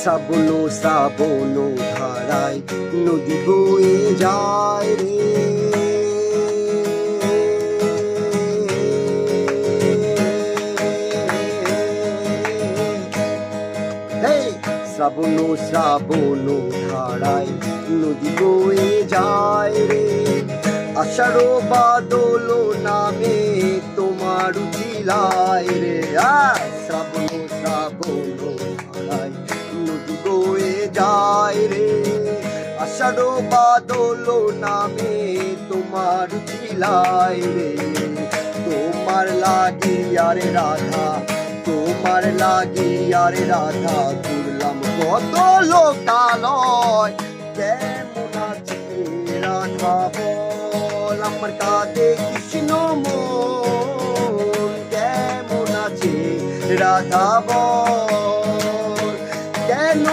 শ্রাবণ শ্রাবণ ধারায় নদী বয়ে যায় রে, শ্রাবণ শ্রাবণ ধারায় নদী বয়ে যায় রে, আষাঢ় বাদল নামে তোমার উজিলায় রে। শ্রাবণ শ্রাবণ ধারায় নদী বয়ে যায় রে, আষাঢ় বাদল নামে তোমার উজিলায় রে। তোমার লাগিয়া রে রাধা, তোমার লাগিয়া রে রাধা, ঘুরলাম কত লোকালয়। কেমন আছে রাধা বল, আমার কাঁধে কৃষ্ণ মন। কেমন আছে রাধা বল, কেন